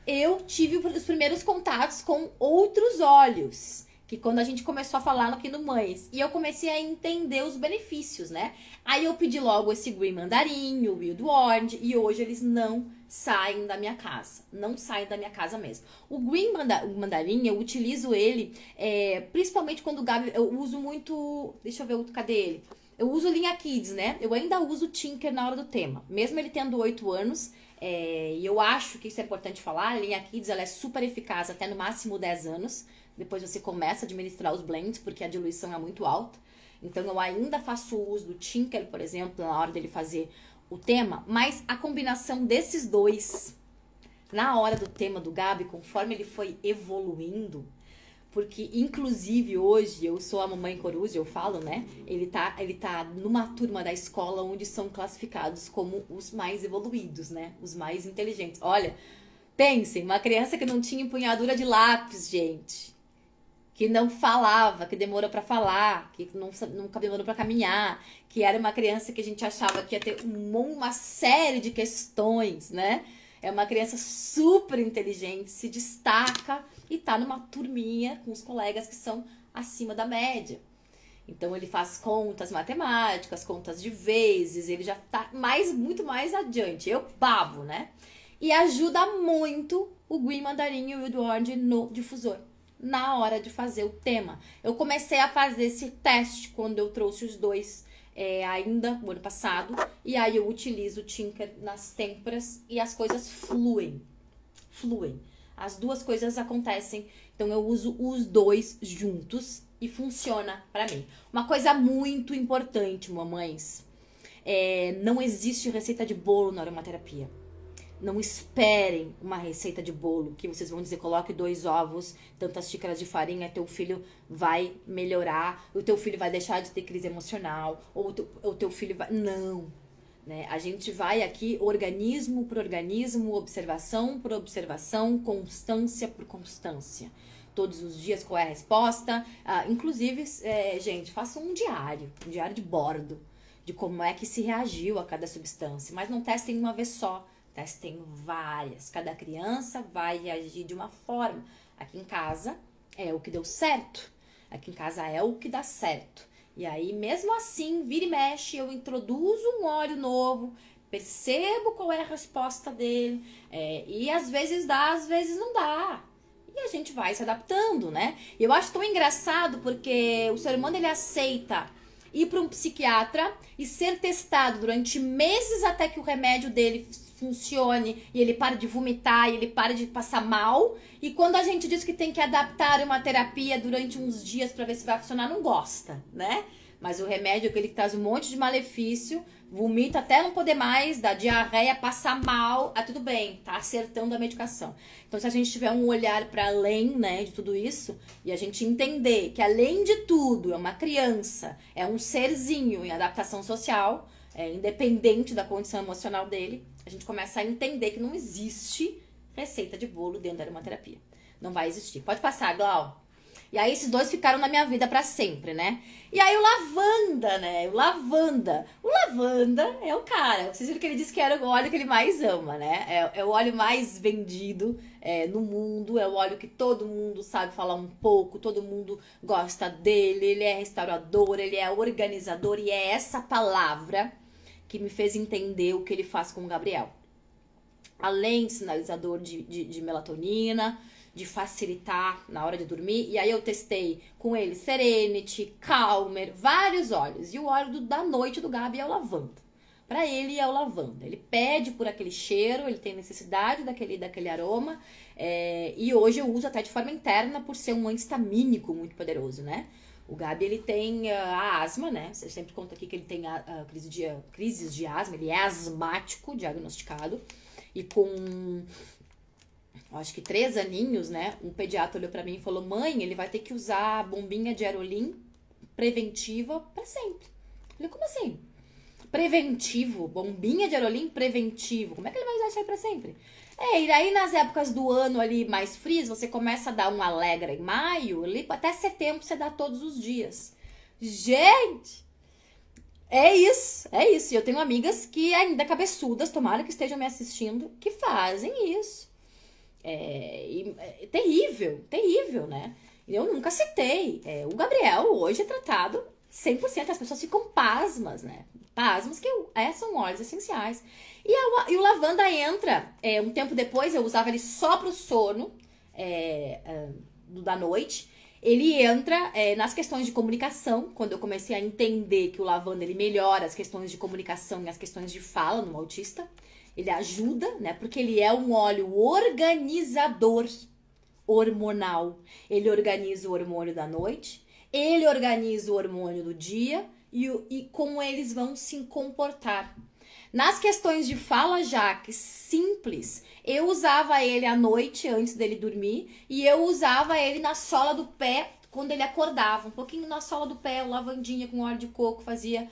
eu tive os primeiros contatos com outros óleos. Que quando a gente começou a falar aqui no Mães, e eu comecei a entender os benefícios, né? Aí eu pedi logo esse Green Mandarim, o Wild Orange, e hoje eles não saem da minha casa. Não saem da minha casa mesmo. O Green Mandarim, eu utilizo ele, principalmente quando o Gabi, eu uso muito, deixa eu ver, cadê ele? Eu uso linha Kids, né? Eu ainda uso o Tinker na hora do tema. Mesmo ele tendo 8 anos, e eu acho que isso é importante falar, a linha Kids ela é super eficaz até no máximo 10 anos. Depois você começa a administrar os blends, porque a diluição é muito alta. Então, eu ainda faço uso do Tinker, por exemplo, na hora dele fazer o tema. Mas a combinação desses dois, na hora do tema do Gabi, conforme ele foi evoluindo... Porque, inclusive, hoje, eu sou a mamãe coruja, eu falo, né? Ele tá numa turma da escola onde são classificados como os mais evoluídos, né? Os mais inteligentes. Olha, pensem, uma criança que não tinha empunhadura de lápis, gente. Que não falava, que demorou pra falar, que nunca demorou pra caminhar. Que era uma criança que a gente achava que ia ter uma série de questões, né? É uma criança super inteligente, se destaca e tá numa turminha com os colegas que são acima da média. Então ele faz contas matemáticas, contas de vezes, ele já tá muito mais adiante. Eu babo, né? E ajuda muito o Green Mandarim e o Wild Orange no difusor, na hora de fazer o tema. Eu comecei a fazer esse teste quando eu trouxe os dois ainda no ano passado, e aí eu utilizo o Tinker nas têmporas e as coisas fluem. As duas coisas acontecem, então eu uso os dois juntos e funciona pra mim. Uma coisa muito importante, mamães, não existe receita de bolo na aromaterapia. Não esperem uma receita de bolo que vocês vão dizer, coloque 2 ovos, tantas xícaras de farinha, teu filho vai melhorar, o teu filho vai deixar de ter crise emocional, ou o teu filho vai... Não, né? A gente vai aqui organismo por organismo, observação por observação, constância por constância. Todos os dias qual é a resposta. Inclusive, gente, façam um diário de bordo, de como é que se reagiu a cada substância, mas não testem uma vez só. Testem várias. Cada criança vai reagir de uma forma. Aqui em casa é o que deu certo. Aqui em casa é o que dá certo. E aí, mesmo assim, vira e mexe, eu introduzo um óleo novo, percebo qual é a resposta dele. E às vezes dá, às vezes não dá. E a gente vai se adaptando, né? Eu acho tão engraçado porque o ser humano, ele aceita ir para um psiquiatra e ser testado durante meses até que o remédio dele funcione e ele para de vomitar e ele para de passar mal. E quando a gente diz que tem que adaptar uma terapia durante uns dias para ver se vai funcionar, não gosta, né? Mas o remédio é aquele que traz um monte de malefício, vomita até não poder mais, dá diarreia, passa mal, tudo bem, tá acertando a medicação. Então, se a gente tiver um olhar para além, né, de tudo isso, e a gente entender que além de tudo, é uma criança, é um serzinho em adaptação social, independente da condição emocional dele, a gente começa a entender que não existe receita de bolo dentro da aromaterapia. Não vai existir. Pode passar, Glau. E aí esses dois ficaram na minha vida pra sempre, né? E aí o lavanda, né? O lavanda é o cara. Vocês viram que ele disse que era o óleo que ele mais ama, né? É o óleo mais vendido no mundo. É o óleo que todo mundo sabe falar um pouco. Todo mundo gosta dele. Ele é restaurador, ele é organizador. E é essa palavra que me fez entender o que ele faz com o Gabriel. Além de sinalizador de melatonina, de facilitar na hora de dormir. E aí eu testei com ele Serenity, Calmer, vários óleos. E o óleo da noite do Gabi é o lavanda. Pra ele é o lavanda. Ele pede por aquele cheiro, ele tem necessidade daquele aroma. E hoje eu uso até de forma interna por ser um antihistamínico muito poderoso, né? O Gabi, ele tem a asma, né? Você sempre conta aqui que ele tem crises de asma. Ele é asmático, diagnosticado. E com... acho que 3 aninhos, né? Um pediatra olhou pra mim e falou: mãe, ele vai ter que usar a bombinha de Aerolim preventiva pra sempre. Eu falei: como assim? Preventivo? Bombinha de Aerolim preventivo? Como é que ele vai usar isso aí pra sempre? E aí nas épocas do ano ali mais frias, você começa a dar um Alegra em maio, ali até setembro você dá todos os dias. Gente! É isso. E eu tenho amigas que ainda cabeçudas, tomara que estejam me assistindo, que fazem isso. Terrível, né? Eu nunca citei. O Gabriel hoje é tratado 100%, as pessoas ficam pasmas, né? Pasmas que são óleos essenciais. E o lavanda entra, um tempo depois eu usava ele só pro sono da noite. Ele entra nas questões de comunicação, quando eu comecei a entender que o lavanda ele melhora as questões de comunicação e as questões de fala no autista. Ele ajuda, né? Porque ele é um óleo organizador hormonal. Ele organiza o hormônio da noite, ele organiza o hormônio do dia e como eles vão se comportar. Nas questões de fala, Jaque, simples, eu usava ele à noite antes dele dormir e eu usava ele na sola do pé quando ele acordava. Um pouquinho na sola do pé, lavandinha com óleo de coco, fazia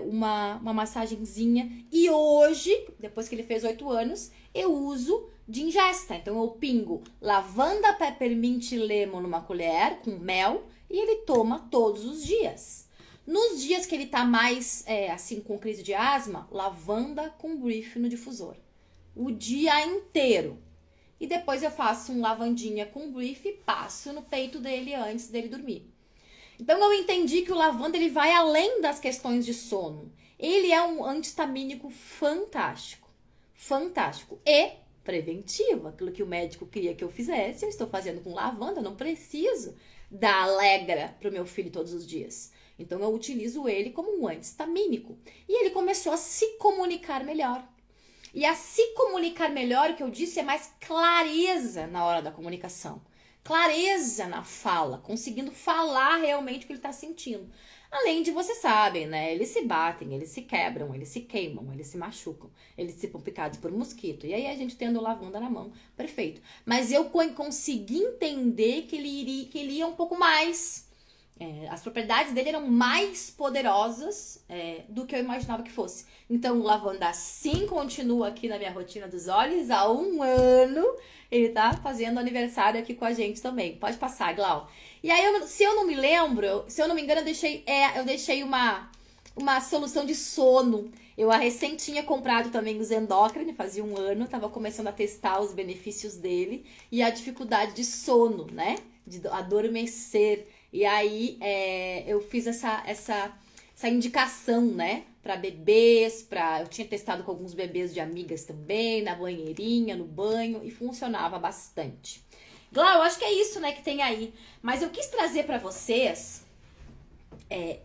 uma massagenzinha. E hoje, depois que ele fez 8 anos, eu uso de ingesta. Então eu pingo lavanda, peppermint e lemon numa colher com mel e ele toma todos os dias. Nos dias que ele tá mais, assim, com crise de asma, lavanda com brief no difusor. O dia inteiro. E depois eu faço um lavandinha com brief e passo no peito dele antes dele dormir. Então eu entendi que o lavanda ele vai além das questões de sono. Ele é um antihistamínico fantástico. Fantástico. E preventivo. Aquilo que o médico queria que eu fizesse, eu estou fazendo com lavanda. Eu não preciso dar Alegra pro meu filho todos os dias. Então eu utilizo ele como um antihistamínico. E ele começou a se comunicar melhor. E a se comunicar melhor, o que eu disse, é mais clareza na hora da comunicação. Clareza na fala, conseguindo falar realmente o que ele está sentindo. Além de, vocês sabem, né? Eles se batem, eles se quebram, eles se queimam, eles se machucam, eles ficam picados por mosquito. E aí a gente tendo lavanda na mão, perfeito. Mas eu consegui entender que ele ia um pouco mais. As propriedades dele eram mais poderosas do que eu imaginava que fosse. Então o lavanda sim continua aqui na minha rotina dos olhos há 1 ano. Ele tá fazendo aniversário aqui com a gente também. Pode passar, Glau. E aí, se eu não me lembro, se eu não me engano, eu deixei uma solução de sono. Eu recém tinha comprado também o Zendocrine, fazia 1 ano. Tava começando a testar os benefícios dele. E a dificuldade de sono, né? De adormecer. E aí, eu fiz essa indicação, né? Para bebês, eu tinha testado com alguns bebês de amigas também, na banheirinha, no banho, e funcionava bastante. Glau, eu acho que é isso, né, que tem aí. Mas eu quis trazer para vocês,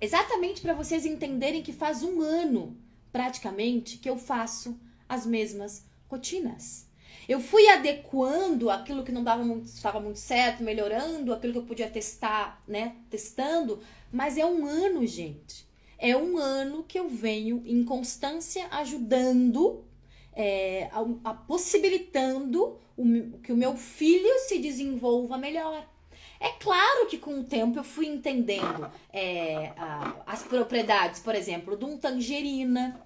exatamente para vocês entenderem que faz 1 ano, praticamente, que eu faço as mesmas rotinas. Eu fui adequando aquilo que não estava muito certo, melhorando aquilo que eu podia testar, né? Testando, mas é um ano, gente. É um ano que eu venho em constância ajudando, possibilitando que o meu filho se desenvolva melhor. É claro que com o tempo eu fui entendendo as propriedades, por exemplo, de um tangerina,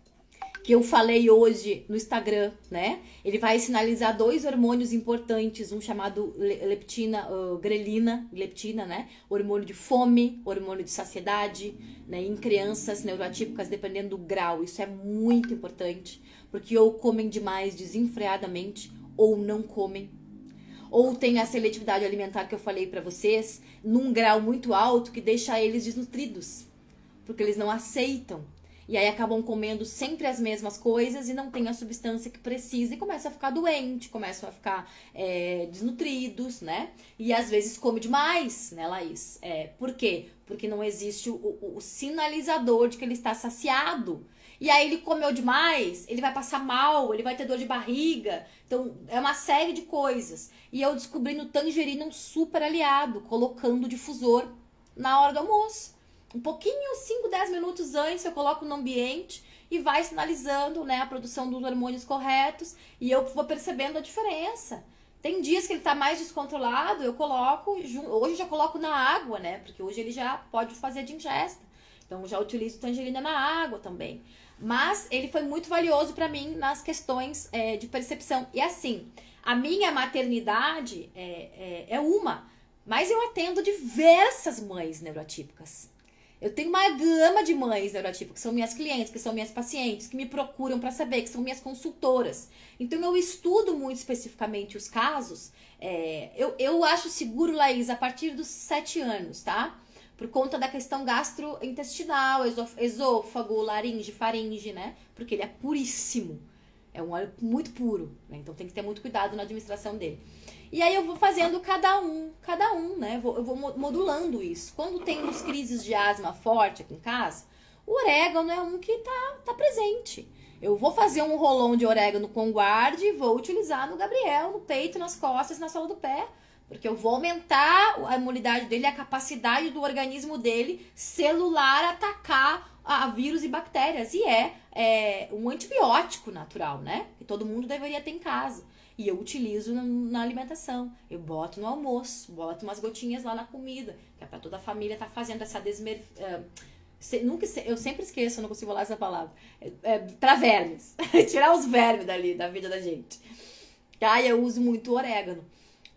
que eu falei hoje no Instagram, né? Ele vai sinalizar 2 hormônios importantes, um chamado grelina, leptina, né? Hormônio de fome, hormônio de saciedade, né? Em crianças neuroatípicas, dependendo do grau. Isso é muito importante, porque ou comem demais desenfreadamente, ou não comem. Ou tem a seletividade alimentar que eu falei pra vocês, num grau muito alto, que deixa eles desnutridos, porque eles não aceitam. E aí acabam comendo sempre as mesmas coisas e não tem a substância que precisa e começam a ficar doente, começam a ficar desnutridos, né? E às vezes come demais, né, Laís? Por quê? Porque não existe o sinalizador de que ele está saciado. E aí ele comeu demais, ele vai passar mal, ele vai ter dor de barriga. Então é uma série de coisas. E eu descobri no tangerina um super aliado, colocando o difusor na hora do almoço. Um pouquinho, 5, 10 minutos antes, eu coloco no ambiente e vai sinalizando, né, a produção dos hormônios corretos e eu vou percebendo a diferença. Tem dias que ele tá mais descontrolado, eu coloco, hoje eu já coloco na água, né, porque hoje ele já pode fazer de ingesta. Então eu já utilizo tangerina na água também. Mas ele foi muito valioso para mim nas questões de percepção. E assim, a minha maternidade é uma, mas eu atendo diversas mães neuroatípicas. Eu tenho uma gama de mães neuroatípicas, que são minhas clientes, que são minhas pacientes, que me procuram para saber, que são minhas consultoras. Então, eu estudo muito especificamente os casos. Eu acho seguro, Laís, a partir dos 7 anos, tá? Por conta da questão gastrointestinal, esôfago, laringe, faringe, né? Porque ele é puríssimo. É um óleo muito puro, né? Então, tem que ter muito cuidado na administração dele. E aí eu vou fazendo cada um, né? Eu vou modulando isso. Quando tem umas crises de asma forte aqui em casa, o orégano é um que tá presente. Eu vou fazer um rolão de orégano com guarda e vou utilizar no Gabriel, no peito, nas costas, na sola do pé. Porque eu vou aumentar a imunidade dele, a capacidade do organismo dele celular atacar a vírus e bactérias. E é um antibiótico natural, né? Que todo mundo deveria ter em casa. E eu utilizo na alimentação. Eu boto no almoço, boto umas gotinhas lá na comida, que é pra toda a família tá fazendo essa eu sempre esqueço, eu não consigo falar essa palavra. Pra vermes. Tirar os vermes dali, da vida da gente. Tá? E eu uso muito orégano.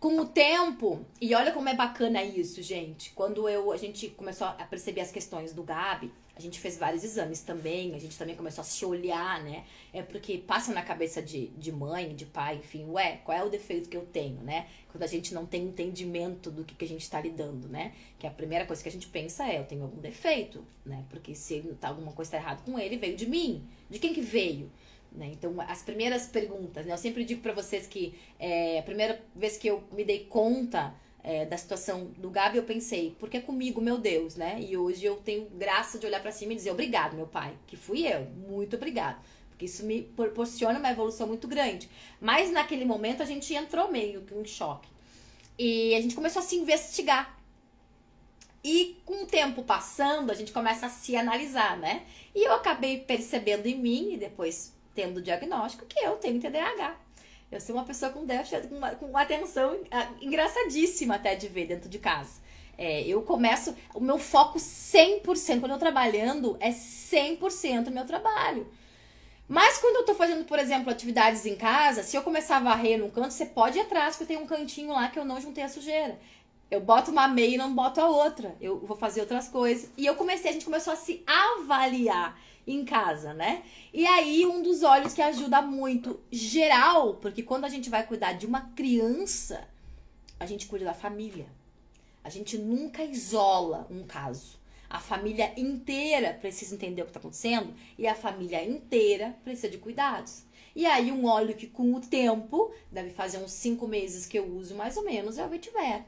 Com o tempo, e olha como é bacana isso, gente. Quando a gente começou a perceber as questões do Gabi, a gente fez vários exames também, a gente também começou a se olhar, né? Porque passa na cabeça de mãe, de pai, enfim, qual é o defeito que eu tenho, né? Quando a gente não tem entendimento do que a gente tá lidando, né? Que a primeira coisa que a gente pensa eu tenho algum defeito, né? Porque se alguma coisa tá errada com ele, veio de mim. De quem que veio? Né? Então, as primeiras perguntas, né? Eu sempre digo pra vocês que a primeira vez que eu me dei conta da situação do Gabi, eu pensei, por que comigo, meu Deus, né? E hoje eu tenho graça de olhar pra cima e dizer, obrigado, meu pai, que fui eu, muito obrigado. Porque isso me proporciona uma evolução muito grande. Mas naquele momento a gente entrou meio que em choque. E a gente começou a se investigar. E com o tempo passando, a gente começa a se analisar, né? E eu acabei percebendo em mim, e depois tendo o diagnóstico, que eu tenho TDAH. Eu sou uma pessoa com déficit, com uma atenção engraçadíssima até de ver dentro de casa. Eu começo, o meu foco 100%, quando eu tô trabalhando, é 100% no meu trabalho. Mas quando eu tô fazendo, por exemplo, atividades em casa, se eu começar a varrer num canto, você pode ir atrás, porque tem um cantinho lá que eu não juntei a sujeira. Eu boto uma meia e não boto a outra. Eu vou fazer outras coisas. E a gente começou a se avaliar em casa, né? E aí, um dos olhos que ajuda muito, geral, porque quando a gente vai cuidar de uma criança, a gente cuida da família. A gente nunca isola um caso. A família inteira precisa entender o que está acontecendo e a família inteira precisa de cuidados. E aí, um óleo que com o tempo, deve fazer uns 5 meses que eu uso mais ou menos, é o Vetiver.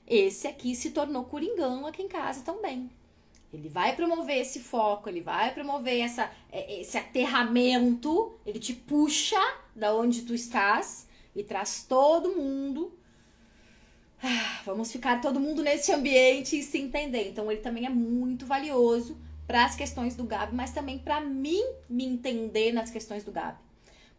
Esse aqui se tornou coringão aqui em casa também. Ele vai promover esse foco, ele vai promover esse aterramento, ele te puxa da onde tu estás e traz todo mundo. Vamos ficar todo mundo nesse ambiente e se entender. Então ele também é muito valioso para as questões do Gabi, mas também para mim me entender nas questões do Gabi.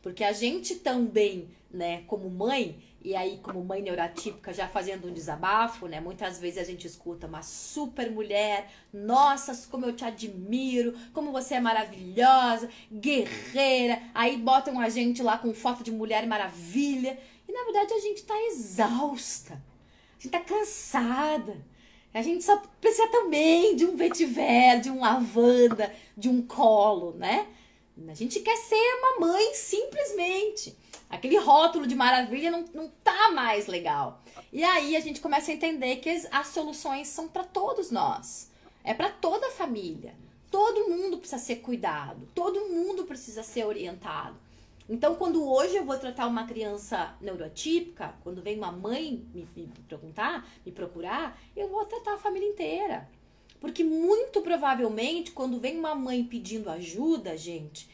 Porque a gente também, né, como mãe, e aí como mãe neurotípica, já fazendo um desabafo, né, muitas vezes a gente escuta uma super mulher, nossa, como eu te admiro, como você é maravilhosa, guerreira, aí botam a gente lá com foto de Mulher Maravilha, e na verdade a gente tá exausta, a gente tá cansada, a gente só precisa também de um vetiver, de um lavanda, de um colo, né? A gente quer ser uma mãe simplesmente. Aquele rótulo de maravilha não tá mais legal. E aí a gente começa a entender que as soluções são para todos nós. É para toda a família. Todo mundo precisa ser cuidado. Todo mundo precisa ser orientado. Então, quando hoje eu vou tratar uma criança neurotípica, quando vem uma mãe me procurar, eu vou tratar a família inteira. Porque muito provavelmente, quando vem uma mãe pedindo ajuda, gente,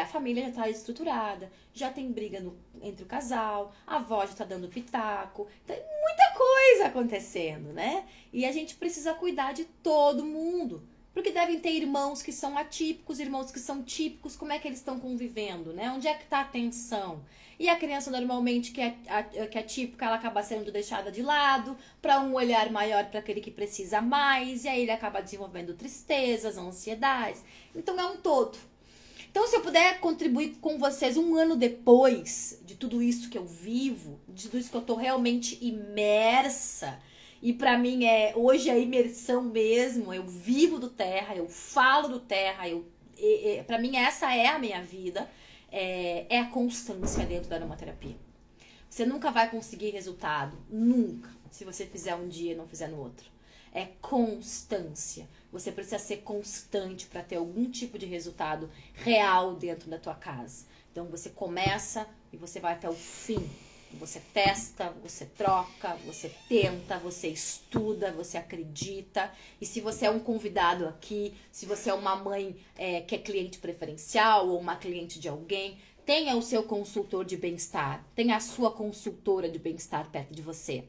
a família já está estruturada, já tem briga entre o casal, a avó já está dando pitaco, tem muita coisa acontecendo, né? E a gente precisa cuidar de todo mundo. Porque devem ter irmãos que são atípicos, irmãos que são típicos, como é que eles estão convivendo, né? Onde é que está a tensão? E a criança normalmente que é típica, ela acaba sendo deixada de lado para um olhar maior para aquele que precisa mais, e aí ele acaba desenvolvendo tristezas, ansiedades. Então é um todo. Então, se eu puder contribuir com vocês um ano depois de tudo isso que eu vivo, de tudo isso que eu tô realmente imersa, e pra mim hoje a imersão mesmo, eu vivo do Terra, eu falo do Terra, pra mim essa é a minha vida, é a constância dentro da aromaterapia. Você nunca vai conseguir resultado, nunca, se você fizer um dia e não fizer no outro. É constância. Você precisa ser constante para ter algum tipo de resultado real dentro da tua casa. Então você começa e você vai até o fim. Você testa, você troca, você tenta, você estuda, você acredita. E se você é um convidado aqui, se você é uma mãe que é cliente preferencial ou uma cliente de alguém, tenha o seu consultor de bem-estar, tenha a sua consultora de bem-estar perto de você.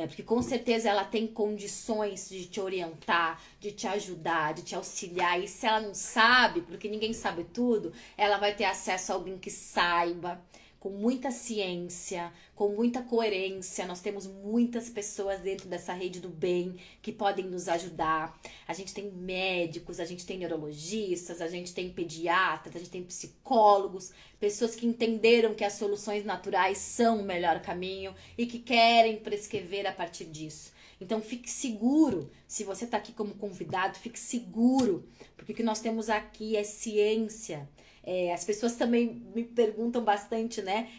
Porque com certeza ela tem condições de te orientar, de te ajudar, de te auxiliar. E se ela não sabe, porque ninguém sabe tudo, ela vai ter acesso a alguém que saiba, com muita ciência, com muita coerência. Nós temos muitas pessoas dentro dessa rede do bem que podem nos ajudar. A gente tem médicos, a gente tem neurologistas, a gente tem pediatras, a gente tem psicólogos, pessoas que entenderam que as soluções naturais são o melhor caminho e que querem prescrever a partir disso. Então fique seguro, se você está aqui como convidado, fique seguro, porque o que nós temos aqui é ciência. As pessoas também me perguntam bastante, né,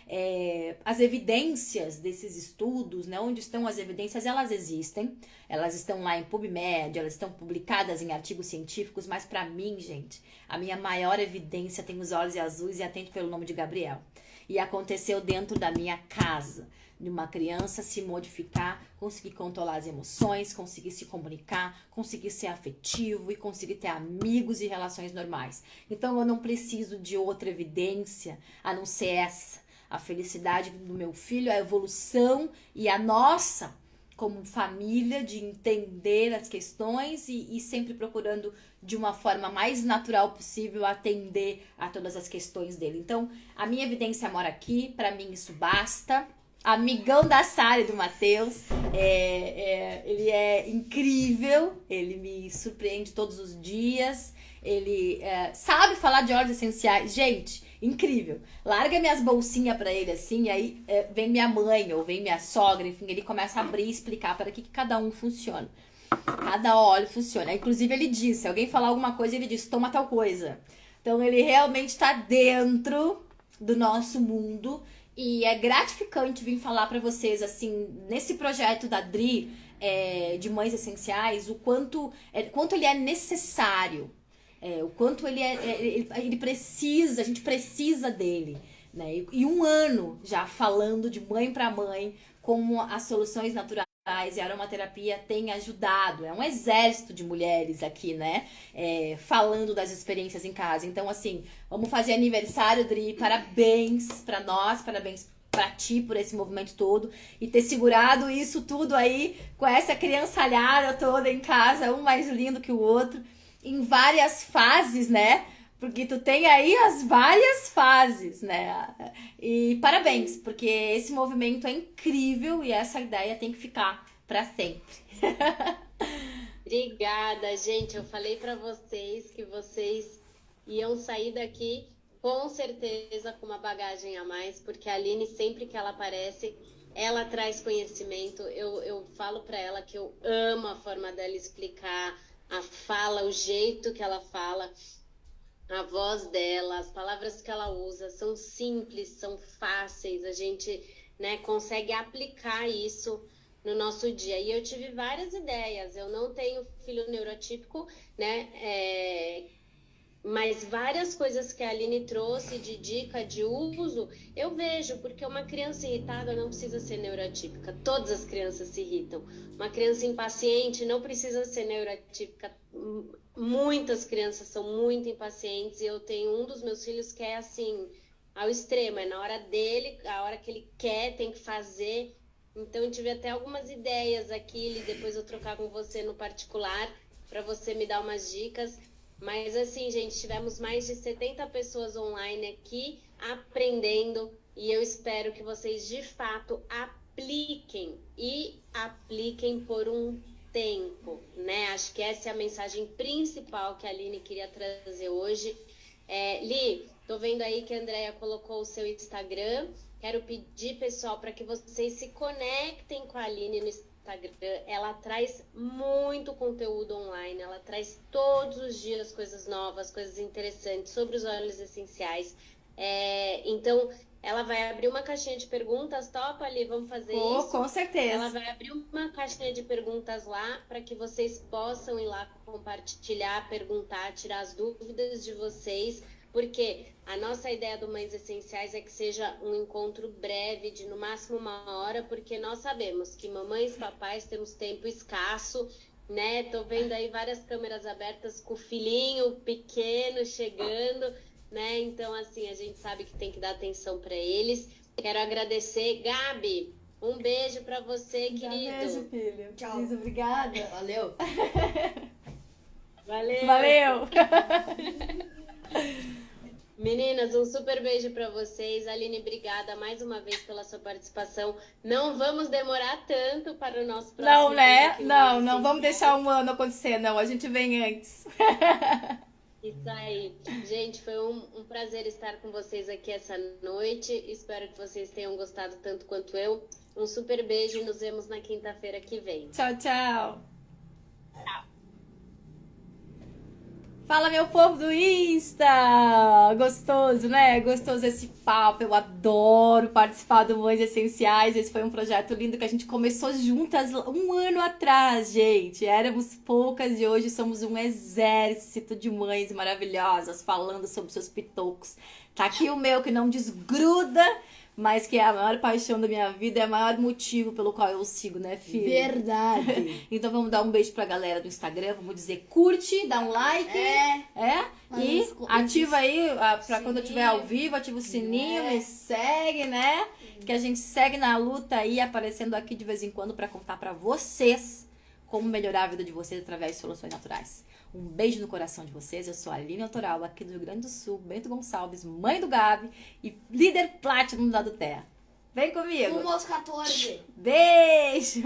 as evidências desses estudos, né, onde estão as evidências? Elas existem, elas estão lá em PubMed, elas estão publicadas em artigos científicos, mas para mim, gente, a minha maior evidência tem os olhos azuis e atento pelo nome de Gabriel. E aconteceu dentro da minha casa, de uma criança se modificar, conseguir controlar as emoções, conseguir se comunicar, conseguir ser afetivo e conseguir ter amigos e relações normais. Então eu não preciso de outra evidência a não ser essa. A felicidade do meu filho, a evolução e a nossa como família de entender as questões e sempre procurando de uma forma mais natural possível atender a todas as questões dele. Então a minha evidência mora aqui, para mim isso basta. Amigão da Sara e do Matheus, ele é incrível, ele me surpreende todos os dias, ele sabe falar de óleos essenciais, gente, incrível. Larga minhas bolsinhas pra ele assim, e aí vem minha mãe ou vem minha sogra, enfim, ele começa a abrir e explicar para que cada um funciona. Cada óleo funciona. Inclusive ele disse, se alguém falar alguma coisa, ele diz, toma tal coisa. Então ele realmente está dentro do nosso mundo. E é gratificante vir falar pra vocês, assim, nesse projeto da Dri, de Mães Essenciais, o quanto ele é necessário, o quanto ele precisa, a gente precisa dele, né? E um ano já falando de mãe pra mãe, como as soluções naturais e a aromaterapia tem ajudado. É um exército de mulheres aqui, né? Falando das experiências em casa. Então, assim, vamos fazer aniversário, Dri. Parabéns pra nós, parabéns pra ti por esse movimento todo e ter segurado isso tudo aí com essa criançalhada toda em casa, um mais lindo que o outro, em várias fases, né? Porque tu tem aí as várias fases, né? E parabéns, porque esse movimento é incrível e essa ideia tem que ficar pra sempre. Obrigada, gente. Eu falei para vocês que vocês iam sair daqui com certeza com uma bagagem a mais, porque a Aline, sempre que ela aparece, ela traz conhecimento. Eu falo para ela que eu amo a forma dela explicar, a fala, o jeito que ela fala, a voz dela, as palavras que ela usa são simples, são fáceis, a gente, né, consegue aplicar isso no nosso dia. E eu tive várias ideias. Eu não tenho filho neurotípico, né? Mas várias coisas que a Aline trouxe de dica de uso, eu vejo, porque uma criança irritada não precisa ser neurotípica. Todas as crianças se irritam. Uma criança impaciente não precisa ser neurotípica. Muitas crianças são muito impacientes e eu tenho um dos meus filhos que é assim, ao extremo. É na hora dele, a hora que ele quer, tem que fazer. Então eu tive até algumas ideias aqui, depois eu trocar com você no particular, para você me dar umas dicas. Mas assim, gente, tivemos mais de 70 pessoas online aqui aprendendo e eu espero que vocês de fato apliquem e apliquem por um tempo, né? Acho que essa é a mensagem principal que a Aline queria trazer hoje. Li, tô vendo aí que a Andrea colocou o seu Instagram. Quero pedir, pessoal, para que vocês se conectem com a Aline no Instagram. Ela traz muito conteúdo online, ela traz todos os dias coisas novas, coisas interessantes sobre os óleos essenciais. Então, ela vai abrir uma caixinha de perguntas, topa ali, vamos fazer isso? Com certeza. Ela vai abrir uma caixinha de perguntas lá para que vocês possam ir lá compartilhar, perguntar, tirar as dúvidas de vocês. Porque a nossa ideia do Mães Essenciais é que seja um encontro breve, de no máximo 1 hora, porque nós sabemos que mamães e papais temos tempo escasso, né? Tô vendo aí várias câmeras abertas com o filhinho pequeno chegando, né? Então, assim, a gente sabe que tem que dar atenção para eles. Quero agradecer. Gabi, um beijo para você, querido. Um beijo, filho. Tchau. Liz, obrigada. Valeu. Valeu. Meninas, um super beijo para vocês. Aline, obrigada mais uma vez pela sua participação. Não vamos demorar tanto para o nosso próximo. Não, né? Não vamos deixar 1 ano acontecer, não. A gente vem antes. Isso aí. Gente, foi um prazer estar com vocês aqui essa noite. Espero que vocês tenham gostado tanto quanto eu. Um super beijo e nos vemos na quinta-feira que vem. Tchau, tchau. Fala, meu povo do Insta! Gostoso, né? Gostoso esse papo. Eu adoro participar do Mães Essenciais. Esse foi um projeto lindo que a gente começou juntas 1 ano atrás, gente. Éramos poucas e hoje somos um exército de mães maravilhosas falando sobre seus pitocos. Tá aqui o meu que não desgruda, mas que é a maior paixão da minha vida, é o maior motivo pelo qual eu sigo, né, filho? Verdade. Então vamos dar um beijo pra galera do Instagram, vamos dizer curte, dá um like, e ativa aí, pra quando eu estiver ao vivo, ativa o sininho, me segue, né? Que a gente segue na luta aí, aparecendo aqui de vez em quando pra contar pra vocês como melhorar a vida de vocês através de soluções naturais. Um beijo no coração de vocês. Eu sou a Aline Autoral, aqui do Rio Grande do Sul, Bento Gonçalves, mãe do Gabi e líder Platinum da do Terra. Vem comigo. Rumo aos 14. Beijo!